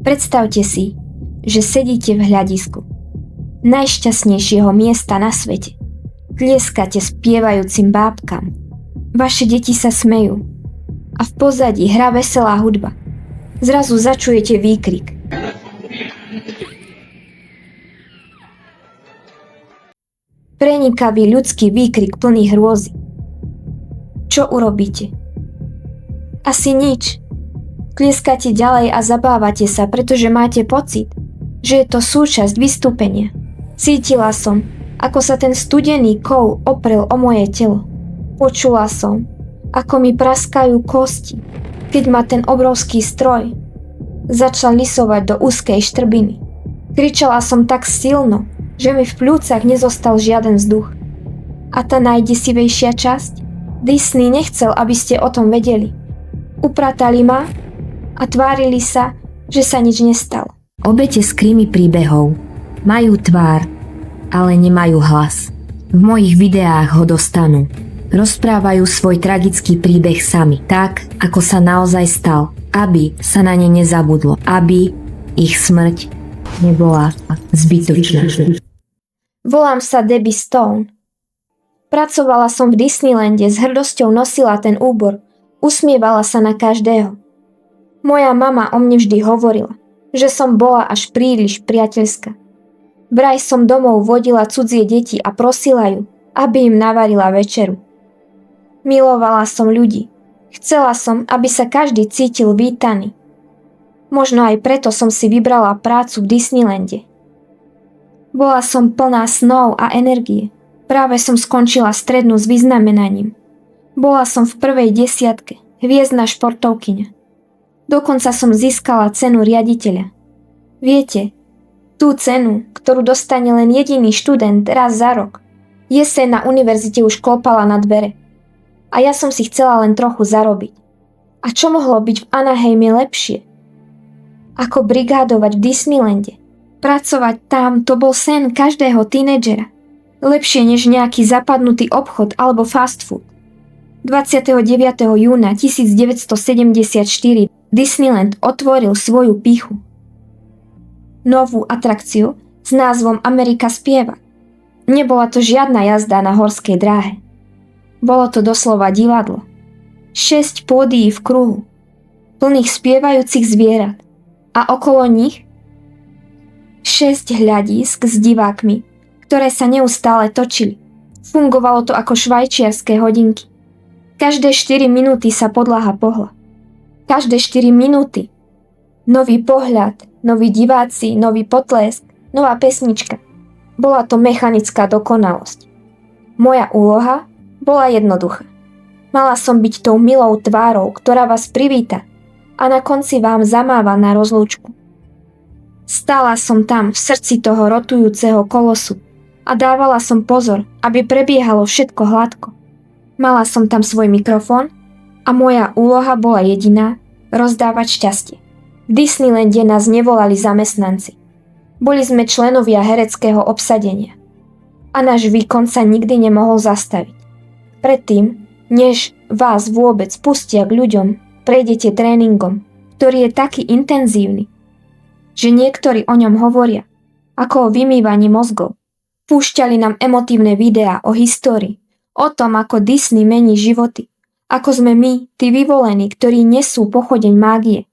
Predstavte si, že sedíte v hľadisku najšťastnejšieho miesta na svete. Tlieskate spievajúcim bábkam. Vaše deti sa smejú a v pozadí hrá veselá hudba. Zrazu začujete výkrik. Prenikavý ľudský výkrik plný hrôzy. Čo urobíte? Asi nič. Tlieskate ďalej a zabávate sa, pretože máte pocit, že je to súčasť vystúpenia. Cítila som, ako sa ten studený kov oprel o moje telo. Počula som, ako mi praskajú kosti, keď ma ten obrovský stroj začal lisovať do úzkej štrbiny. Kričala som tak silno, že mi v pľúcach nezostal žiaden vzduch. A tá najdesivejšia časť? Disney nechcel, aby ste o tom vedeli. Upratali ma a tvárili sa, že sa nič nestalo. Obete Screamy príbehov majú tvár, ale nemajú hlas. V mojich videách ho dostanú. Rozprávajú svoj tragický príbeh sami, tak, ako sa naozaj stal, aby sa na ne nezabudlo, aby ich smrť nebola zbytočná. Volám sa Debbie Stone. Pracovala som v Disneylande, s hrdosťou nosila ten úbor, usmievala sa na každého. Moja mama o mne vždy hovorila, že som bola až príliš priateľská. Vraj som domov vodila cudzie deti a prosila ju, aby im navarila večeru. Milovala som ľudí. Chcela som, aby sa každý cítil vítaný. Možno aj preto som si vybrala prácu v Disneylande. Bola som plná snov a energie. Práve som skončila strednú s vyznamenaním. Bola som v prvej 10, hviezdna športovkyňa. Dokonca som získala cenu riaditeľa. Viete, tú cenu, ktorú dostane len jediný študent raz za rok. Jeseň na univerzite už klopala na dvere. A ja som si chcela len trochu zarobiť. A čo mohlo byť v Anaheime lepšie? Ako brigádovať v Disneylande. Pracovať tam, to bol sen každého tínedžera. Lepšie než nejaký zapadnutý obchod alebo fast food. 29. júna 1974 Disneyland otvoril svoju pýchu. Novú atrakciu s názvom Amerika spieva. Nebola to žiadna jazda na horskej dráhe. Bolo to doslova divadlo. 6 pódií v kruhu, plných spievajúcich zvierat a okolo nich 6 hľadísk s divákmi, ktoré sa neustále točili. Fungovalo to ako švajčiarske hodinky. Každé 4 minúty sa podlaha pohla. Každé 4 minúty. Nový pohľad, noví diváci, nový potlesk, nová pesnička. Bola to mechanická dokonalosť. Moja úloha bola jednoduchá. Mala som byť tou milou tvárou, ktorá vás privíta a na konci vám zamáva na rozlúčku. Stála som tam v srdci toho rotujúceho kolosu a dávala som pozor, aby prebiehalo všetko hladko. Mala som tam svoj mikrofón a moja úloha bola jediná – rozdávať šťastie. V Disneylande nás nevolali zamestnanci. Boli sme členovia hereckého obsadenia. A náš výkon sa nikdy nemohol zastaviť. Predtým, než vás vôbec pustia k ľuďom, prejdete tréningom, ktorý je taký intenzívny, že niektorí o ňom hovoria, ako o vymývaní mozgov. Púšťali nám emotívne videá o histórii, o tom, ako Disney mení životy, ako sme my, tí vyvolení, ktorí nesú pochodeň mágie.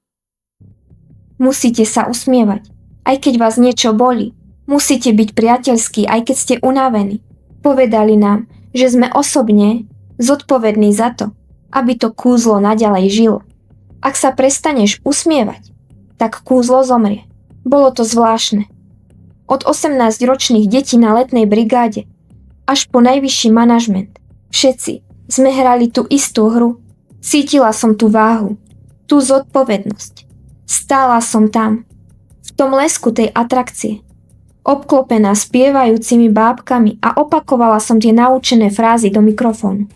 Musíte sa usmievať, aj keď vás niečo bolí. Musíte byť priateľskí, aj keď ste unavení. Povedali nám, že sme osobne zodpovední za to, aby to kúzlo naďalej žilo. Ak sa prestaneš usmievať, tak kúzlo zomrie. Bolo to zvláštne. Od 18-ročných detí na letnej brigáde až po najvyšší manažment. Všetci sme hrali tú istú hru. Cítila som tú váhu, tú zodpovednosť. Stála som tam, v tom lesku tej atrakcie, obklopená spievajúcimi bábkami a opakovala som tie naučené frázy do mikrofónu.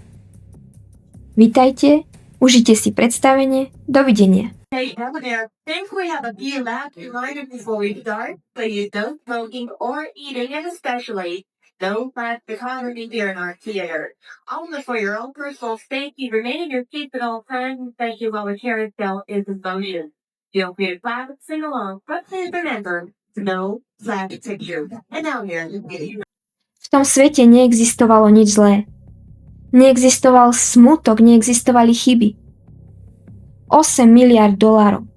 Vitajte, užite si predstavenie, dovidenia. Hey, hello there. Think we have a few last reminders before we start. Please don't smoking or eating, and especially don't pass the comedy during our theater. Only for your own personal safety, remain in your seats at all times, especially while the carousel is in motion. Feel free to clap and sing along, but please remember, no flat picture. And now here is the V tom svete neexistovalo nič zlé. Neexistoval smutok, neexistovali chyby. 8 miliard dolárov.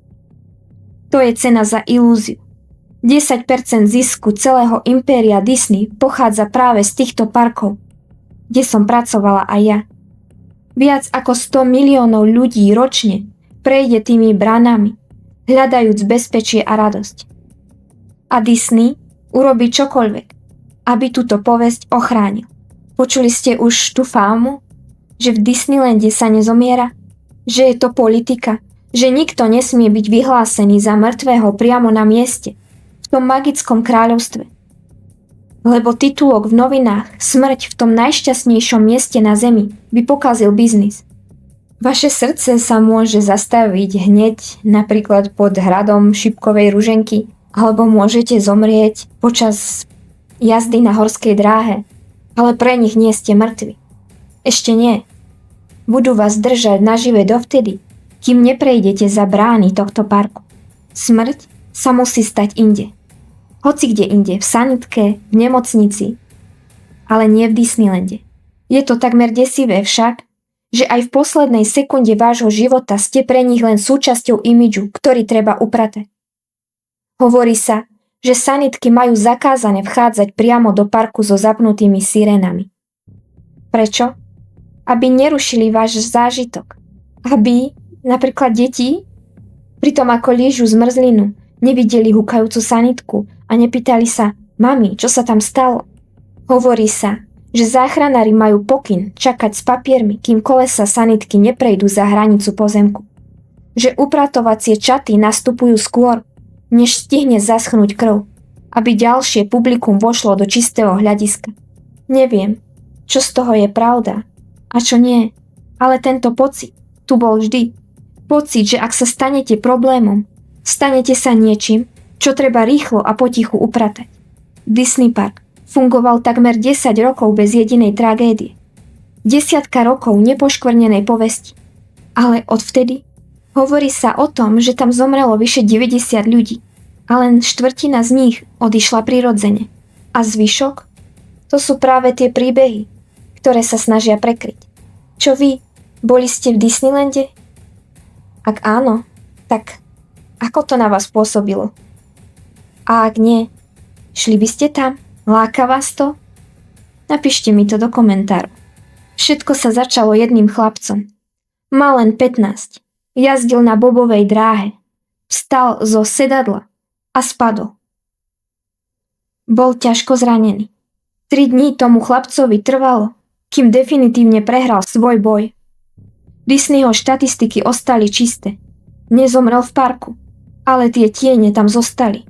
To je cena za ilúziu. 10% zisku celého impéria Disney pochádza práve z týchto parkov, kde som pracovala aj ja. Viac ako 100 miliónov ľudí ročne prejde tými bránami, hľadajúc bezpečie a radosť. A Disney urobí čokoľvek, aby túto povesť ochránil. Počuli ste už tú fámu, že v Disneylande sa nezomiera? Že je to politika? Že nikto nesmie byť vyhlásený za mŕtvého priamo na mieste, v tom magickom kráľovstve? Lebo titulok v novinách Smrť v tom najšťastnejšom mieste na zemi by pokazil biznis. Vaše srdce sa môže zastaviť hneď napríklad pod hradom šipkovej ruženky, alebo môžete zomrieť počas jazdy na horskej dráhe, ale pre nich nie ste mŕtvi. Ešte nie. Budú vás držať nažive dovtedy, kým neprejdete za brány tohto parku. Smrť sa musí stať inde. Hoci kde inde, v sanitke, v nemocnici, ale nie v Disneylande. Je to takmer desivé však, že aj v poslednej sekunde vášho života ste pre nich len súčasťou imidžu, ktorý treba upratať. Hovorí sa, že sanitky majú zakázané vchádzať priamo do parku so zapnutými sirénami. Prečo? Aby nerušili váš zážitok. Aby, napríklad deti, pritom ako lížu zmrzlinu, nevideli hukajúcu sanitku a nepýtali sa, mami, čo sa tam stalo? Hovorí sa, že záchranári majú pokyn čakať s papiermi, kým kolesa sanitky neprejdú za hranicu pozemku. Že upratovacie čaty nastupujú skôr, než stihne zaschnúť krv, aby ďalšie publikum vošlo do čistého hľadiska. Neviem, čo z toho je pravda a čo nie, ale tento pocit tu bol vždy. Pocit, že ak sa stanete problémom, stanete sa niečím, čo treba rýchlo a potichu upratať. Disney Park fungoval takmer 10 rokov bez jedinej tragédie. 10 rokov nepoškvrnenej povesti. Ale odvtedy hovorí sa o tom, že tam zomrelo vyše 90 ľudí a len štvrtina z nich odišla prirodzene. A zvyšok? To sú práve tie príbehy, ktoré sa snažia prekryť. Čo vy? Boli ste v Disneylande? Ak áno, tak ako to na vás pôsobilo? A ak nie, šli by ste tam? Láka vás to? Napíšte mi to do komentáru. Všetko sa začalo jedným chlapcom. Mal len 15. Jazdil na bobovej dráhe. Vstal zo sedadla a spadol. Bol ťažko zranený. 3 dní tomu chlapcovi trvalo, kým definitívne prehral svoj boj. Disneyho štatistiky ostali čisté. Nezomrel v parku, ale tie tiene tam zostali.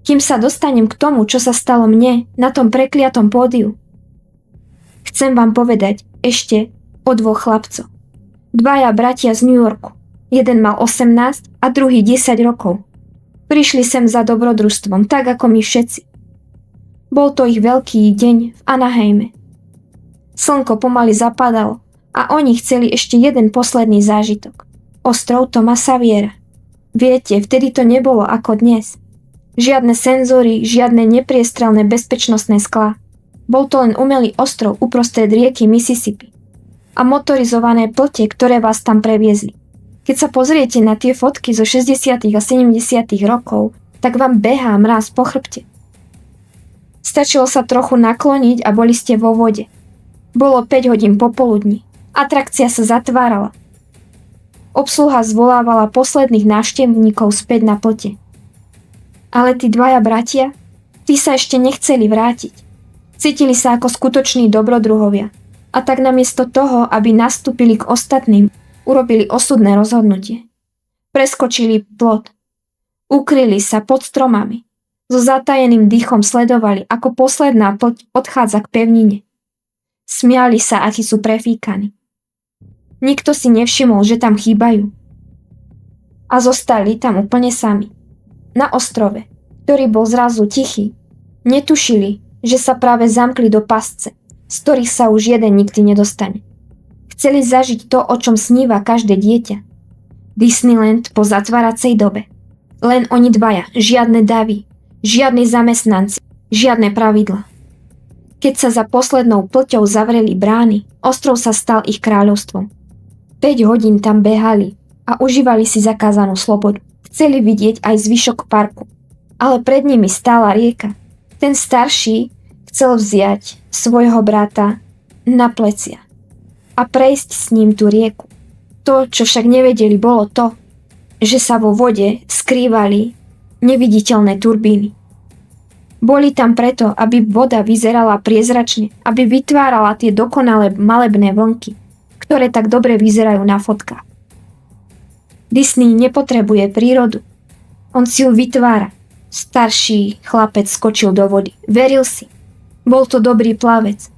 Kým sa dostanem k tomu, čo sa stalo mne na tom prekliatom pódiu, chcem vám povedať ešte o 2 chlapcoch. 2 bratia z New Yorku. Jeden mal 18 a druhý 10 rokov. Prišli sem za dobrodružstvom, tak ako my všetci. Bol to ich veľký deň v Anaheime. Slnko pomaly zapadalo a oni chceli ešte jeden posledný zážitok. Ostrov Toma Saviera. Viete, vtedy to nebolo ako dnes. Žiadne senzory, žiadne nepriestrelné bezpečnostné sklá. Bol to len umelý ostrov uprostred rieky Mississippi. A motorizované plote, ktoré vás tam previezli. Keď sa pozriete na tie fotky zo 60. a 70. rokov, tak vám behá mráz po chrbte. Stačilo sa trochu nakloniť a boli ste vo vode. Bolo 5 hodín popoludní. Atrakcia sa zatvárala. Obsluha zvolávala posledných návštevníkov späť na plote. Ale tí 2 bratia, tí sa ešte nechceli vrátiť. Cítili sa ako skutoční dobrodruhovia. A tak namiesto toho, aby nastúpili k ostatným, urobili osudné rozhodnutie. Preskočili plot. Ukryli sa pod stromami. So zatajeným dýchom sledovali, ako posledná ploť odchádza k pevnine. Smiali sa, akí sú prefíkaní. Nikto si nevšimol, že tam chýbajú. A zostali tam úplne sami. Na ostrove, ktorý bol zrazu tichý, netušili, že sa práve zamkli do pasce, z ktorých sa už jeden nikdy nedostane. Chceli zažiť to, o čom sníva každé dieťa. Disneyland po zatváracej dobe. Len oni dvaja, žiadne davy, žiadni zamestnanci, žiadne pravidla. Keď sa za poslednou plťou zavreli brány, ostrov sa stal ich kráľovstvom. 5 hodín tam behali a užívali si zakázanú slobodu. Chceli vidieť aj zvyšok parku, ale pred nimi stála rieka. Ten starší chcel vziať svojho brata na plecia a prejsť s ním tú rieku. To, čo však nevedeli, bolo to, že sa vo vode skrývali neviditeľné turbíny. Boli tam preto, aby voda vyzerala priezračne, aby vytvárala tie dokonalé malebné vlnky, ktoré tak dobre vyzerajú na fotkách. Disney nepotrebuje prírodu. On si ju vytvára. Starší chlapec skočil do vody. Veril si. Bol to dobrý plavec.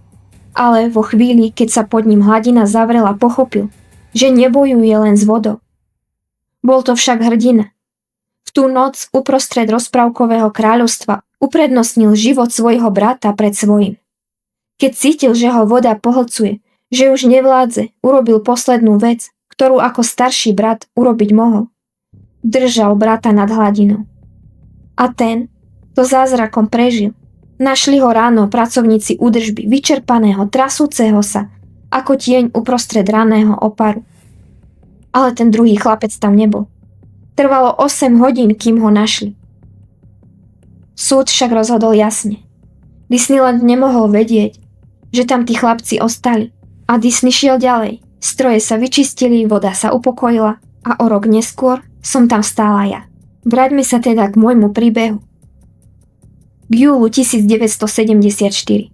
Ale vo chvíli, keď sa pod ním hladina zavrela, pochopil, že nebojuje len s vodou. Bol to však hrdina. V tú noc uprostred rozprávkového kráľovstva uprednostnil život svojho brata pred svojím. Keď cítil, že ho voda pohlcuje, že už nevládze, urobil poslednú vec, ktorú ako starší brat urobiť mohol. Držal brata nad hladinou. A ten to zázrakom prežil. Našli ho ráno pracovníci údržby, vyčerpaného, trasúceho sa, ako tieň uprostred raného oparu. Ale ten druhý chlapec tam nebol. Trvalo 8 hodín, kým ho našli. Súd však rozhodol jasne. Disneyland nemohol vedieť, že tam tí chlapci ostali. A Disney šiel ďalej. Stroje sa vyčistili, voda sa upokojila a o rok neskôr som tam stála ja. Vráťme sa teda k môjmu príbehu. K júlu 1974.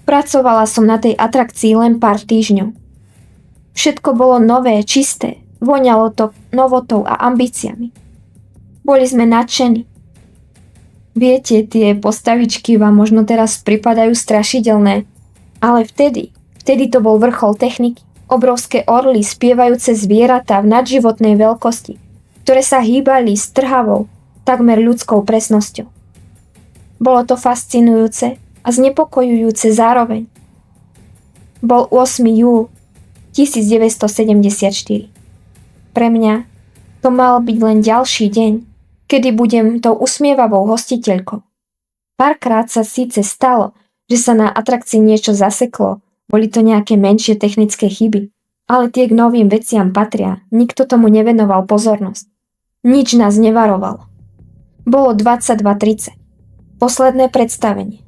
Pracovala som na tej atrakcii len pár týždňov. Všetko bolo nové, čisté, voňalo to novotou a ambíciami. Boli sme nadšení. Viete, tie postavičky vám možno teraz pripadajú strašidelné, ale vtedy to bol vrchol techniky. Obrovské orly, spievajúce zvieratá v nadživotnej veľkosti, ktoré sa hýbali s trhavou, takmer ľudskou presnosťou. Bolo to fascinujúce a znepokojujúce zároveň. Bol 8. júl 1974. Pre mňa to mal byť len ďalší deň, kedy budem tou usmievavou hostiteľkou. Párkrát sa síce stalo, že sa na atrakcii niečo zaseklo, boli to nejaké menšie technické chyby, ale tie k novým veciam patria, nikto tomu nevenoval pozornosť. Nič nás nevarovalo. Bolo 22:30. Posledné predstavenie.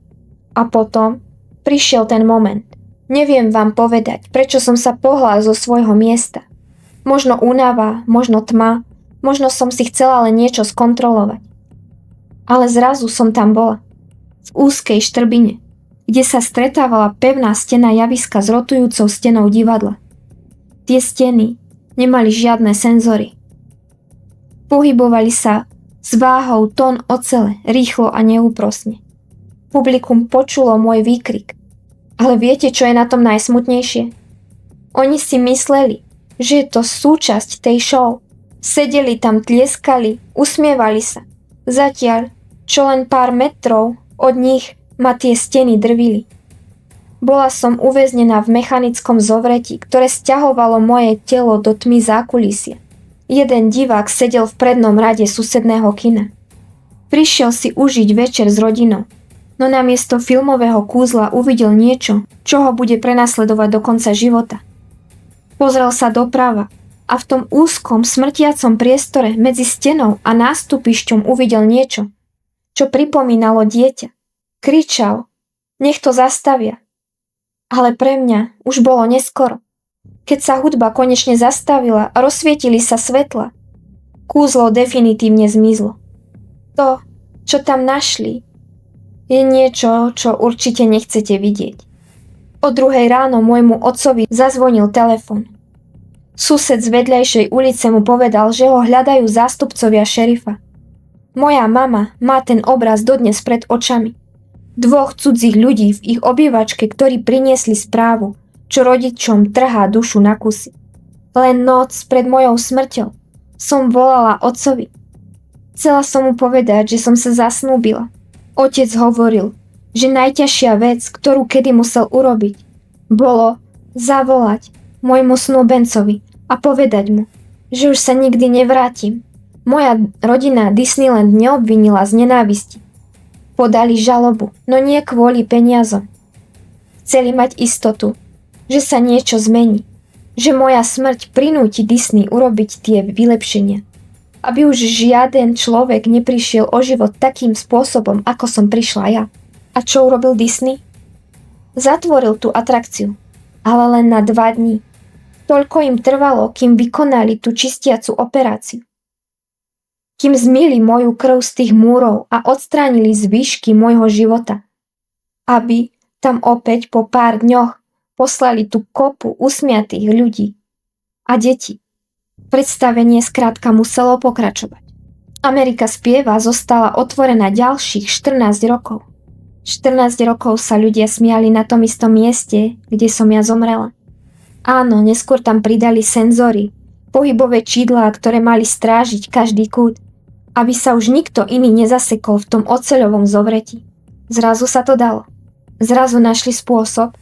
A potom prišiel ten moment. Neviem vám povedať, prečo som sa pohla zo svojho miesta. Možno únava, možno tma, možno som si chcela len niečo skontrolovať. Ale zrazu som tam bola. V úzkej štrbine, kde sa stretávala pevná stena javiska s rotujúcou stenou divadla. Tie steny nemali žiadne senzory. Pohybovali sa s váhou tón ocele, rýchlo a neúprosne. Publikum počulo môj výkrik. Ale viete, čo je na tom najsmutnejšie? Oni si mysleli, že je to súčasť tej show. Sedeli tam, tlieskali, usmievali sa. Zatiaľ, čo len pár metrov od nich ma tie steny drvili. Bola som uväznená v mechanickom zovretí, ktoré sťahovalo moje telo do tmy zákulisia. Jeden divák sedel v prednom rade susedného kina. Prišiel si užiť večer s rodinou, no namiesto filmového kúzla uvidel niečo, čo ho bude prenasledovať do konca života. Pozrel sa doprava a v tom úzkom, smrtiacom priestore medzi stenou a nástupišťom uvidel niečo, čo pripomínalo dieťa. Kričal, nech to zastavia. Ale pre mňa už bolo neskoro. Keď sa hudba konečne zastavila a rozsvietili sa svetla, kúzlo definitívne zmizlo. To, čo tam našli, je niečo, čo určite nechcete vidieť. O 2:00 ráno môjmu otcovi zazvonil telefon. Sused z vedľajšej ulice mu povedal, že ho hľadajú zástupcovia šerifa. Moja mama má ten obraz dodnes pred očami. 2 cudzích ľudí v ich obývačke, ktorí priniesli správu, čo rodičom trhá dušu na kusy. Len noc pred mojou smrťou som volala otcovi. Chcela som mu povedať, že som sa zasnúbila. Otec hovoril, že najťažšia vec, ktorú kedy musel urobiť, bolo zavolať môjmu snúbencovi a povedať mu, že už sa nikdy nevrátim. Moja rodina Disneyland neobvinila z nenávisti. Podali žalobu, no nie kvôli peniazom. Chceli mať istotu, že sa niečo zmení, že moja smrť prinúti Disney urobiť tie vylepšenia. Aby už žiaden človek neprišiel o život takým spôsobom, ako som prišla ja. A čo urobil Disney? Zatvoril tú atrakciu, ale len na 2 dní. Toľko im trvalo, kým vykonali tú čistiacu operáciu. Kým zmýli moju krv z tých múrov a odstránili zvyšky môjho života. Aby tam opäť po pár dňoch poslali tú kopu usmiatých ľudí a detí. Predstavenie skrátka muselo pokračovať. Amerika spieva zostala otvorená ďalších 14 rokov. 14 rokov sa ľudia smiali na tom istom mieste, kde som ja zomrela. Áno, neskôr tam pridali senzory, pohybové čídlá, ktoré mali strážiť každý kút, aby sa už nikto iný nezasekol v tom oceľovom zovretí. Zrazu sa to dalo. Zrazu našli spôsob,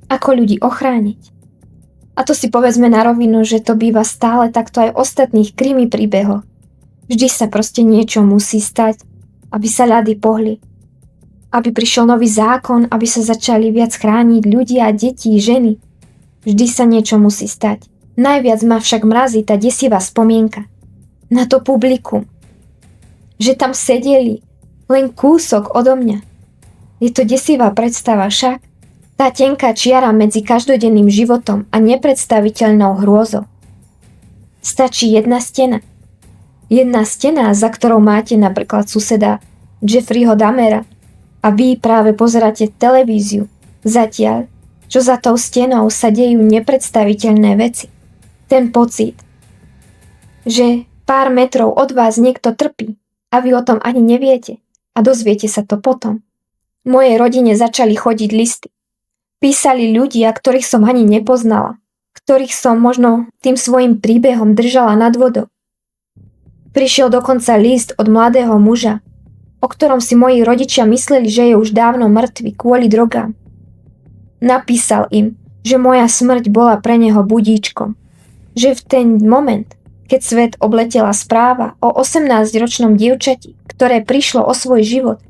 ako ľudí ochrániť. A to si povedzme na rovinu, že to býva stále takto aj v ostatných krimi príbehoch. Vždy sa proste niečo musí stať, aby sa ľady pohli. Aby prišiel nový zákon, aby sa začali viac chrániť ľudia, deti, ženy. Vždy sa niečo musí stať. Najviac ma však mrazí tá desivá spomienka na to publikum. Že tam sedeli len kúsok odo mňa. Je to desivá predstava však. Tá tenká čiara medzi každodenným životom a nepredstaviteľnou hrôzou. Stačí jedna stena. Jedna stena, za ktorou máte napríklad suseda Jeffreyho Dahmera a vy práve pozeráte televíziu. Zatiaľ, čo za tou stenou sa dejú nepredstaviteľné veci. Ten pocit, že pár metrov od vás niekto trpí a vy o tom ani neviete a dozviete sa to potom. Mojej rodine začali chodiť listy. Písali ľudia, ktorých som ani nepoznala, ktorých som možno tým svojim príbehom držala nad vodou. Prišiel dokonca list od mladého muža, o ktorom si moji rodičia mysleli, že je už dávno mŕtvy kvôli drogám. Napísal im, že moja smrť bola pre neho budíčkom, že v ten moment, keď svet obletela správa o 18-ročnom dievčati, ktoré prišlo o svoj život,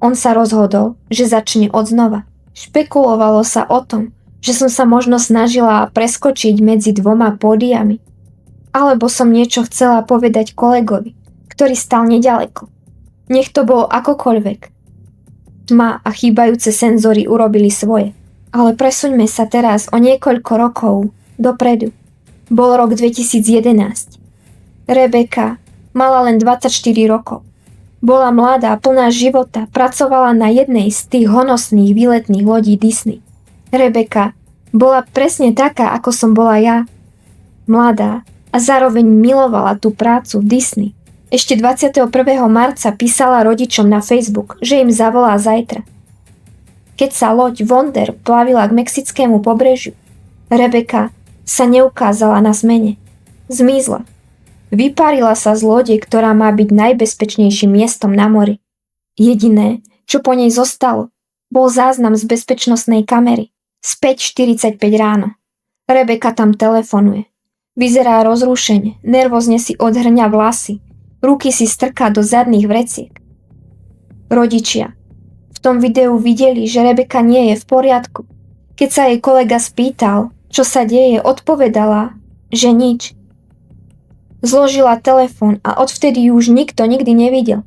on sa rozhodol, že začne odznova. Špekulovalo sa o tom, že som sa možno snažila preskočiť medzi 2 pódiami. Alebo som niečo chcela povedať kolegovi, ktorý stal nedaleko. Nech to bolo akokoľvek. Tma a chýbajúce senzory urobili svoje. Ale presuňme sa teraz o niekoľko rokov dopredu. Bol rok 2011. Rebeka mala len 24 rokov. Bola mladá, plná života, pracovala na jednej z tých honosných výletných lodí Disney. Rebeka bola presne taká, ako som bola ja. Mladá a zároveň milovala tú prácu v Disney. Ešte 21. marca písala rodičom na Facebook, že im zavolá zajtra. Keď sa loď Wonder plavila k mexickému pobrežiu, Rebeka sa neukázala na zmene. Zmizla. Vyparila sa z lode, ktorá má byť najbezpečnejším miestom na mori. Jediné, čo po nej zostalo, bol záznam z bezpečnostnej kamery. Späť 45 ráno. Rebeka tam telefonuje. Vyzerá rozrušene, nervózne si odhrňa vlasy. Ruky si strká do zadných vreciek. Rodičia v tom videu videli, že Rebeka nie je v poriadku. Keď sa jej kolega spýtal, čo sa deje, odpovedala, že nič. Zložila telefón a odvtedy ju už nikto nikdy nevidel.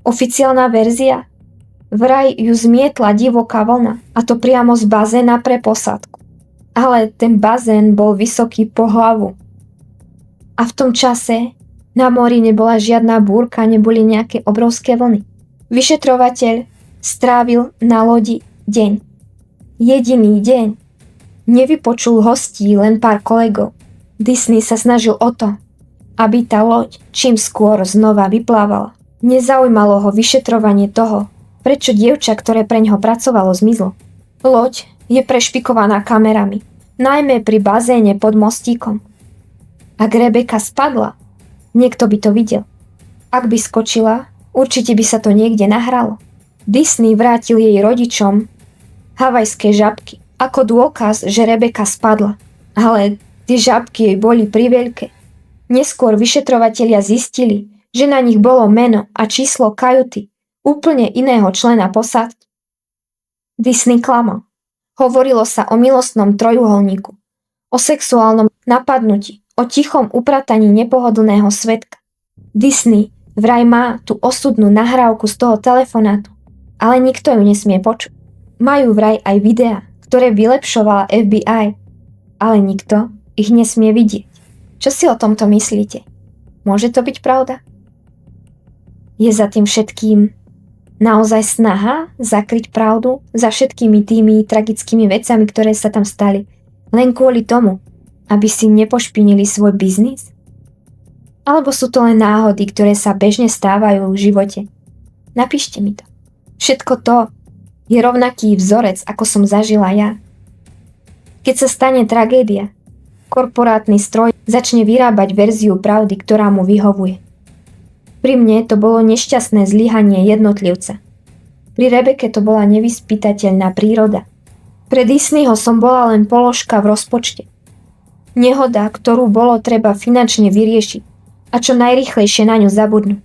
Oficiálna verzia? Vraj ju zmietla divoká vlna, a to priamo z bazéna pre posádku. Ale ten bazén bol vysoký po hlavu. A v tom čase na mori nebola žiadna búrka, neboli nejaké obrovské vlny. Vyšetrovateľ strávil na lodi deň. Jediný deň. Nevypočul hostí, len pár kolegov. Disney sa snažil o to, aby tá loď čím skôr znova vyplávala. Nezaujímalo ho vyšetrovanie toho, prečo dievča, ktoré preňho pracovalo, zmizlo. Loď je prešpikovaná kamerami, najmä pri bazéne pod mostíkom. Ak Rebeka spadla, niekto by to videl. Ak by skočila, určite by sa to niekde nahralo. Disney vrátil jej rodičom havajské žabky, ako dôkaz, že Rebeka spadla. Ale tie žabky jej boli priveľké. Neskôr vyšetrovatelia zistili, že na nich bolo meno a číslo kajuty úplne iného člena posádky. Disney klamal. Hovorilo sa o milostnom trojuholníku, o sexuálnom napadnutí, o tichom uprataní nepohodlného svedka. Disney vraj má tú osudnú nahrávku z toho telefonátu, ale nikto ju nesmie počuť. Majú vraj aj videá, ktoré vylepšovala FBI, ale nikto ich nesmie vidieť. Čo si o tomto myslíte? Môže to byť pravda? Je za tým všetkým naozaj snaha zakryť pravdu za všetkými tými tragickými vecami, ktoré sa tam stali, len kvôli tomu, aby si nepošpinili svoj biznis? Alebo sú to len náhody, ktoré sa bežne stávajú v živote? Napíšte mi to. Všetko to je rovnaký vzorec, ako som zažila ja. Keď sa stane tragédia, korporátny stroj začne vyrábať verziu pravdy, ktorá mu vyhovuje. Pri mne to bolo nešťastné zlyhanie jednotlivca. Pri Rebeke to bola nevyspytateľná príroda. Pre Disneyho som bola len položka v rozpočte. Nehoda, ktorú bolo treba finančne vyriešiť a čo najrýchlejšie na ňu zabudnúť.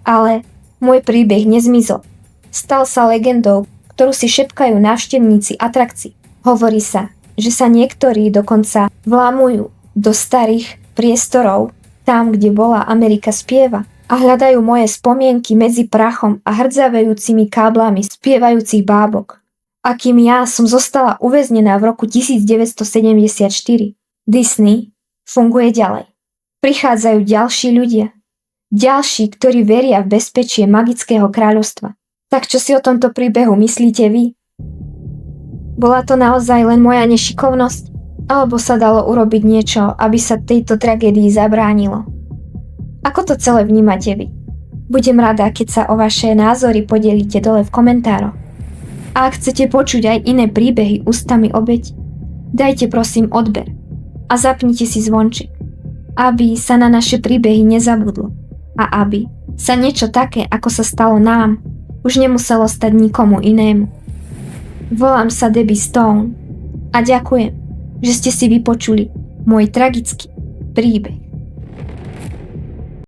Ale môj príbeh nezmizol. Stal sa legendou, ktorú si šepkajú návštevníci atrakcií. Hovorí sa, že sa niektorí dokonca vlamujú do starých priestorov, tam, kde bola Amerika spieva, a hľadajú moje spomienky medzi prachom a hrdzavejúcimi káblami spievajúcich bábok. A kým ja som zostala uväznená v roku 1974, Disney funguje ďalej. Prichádzajú ďalší ľudia. Ďalší, ktorí veria v bezpečie magického kráľovstva. Tak čo si o tomto príbehu myslíte vy? Bola to naozaj len moja nešikovnosť? Alebo sa dalo urobiť niečo, aby sa tejto tragédii zabránilo? Ako to celé vnímate vy? Budem rada, keď sa o vaše názory podelíte dole v komentároch. A ak chcete počuť aj iné príbehy ústami obeti, dajte prosím odber a zapnite si zvonček, aby sa na naše príbehy nezabudlo a aby sa niečo také, ako sa stalo nám, už nemuselo stať nikomu inému. Volám sa Debbie Stone a ďakujem, že ste si vypočuli môj tragický príbeh.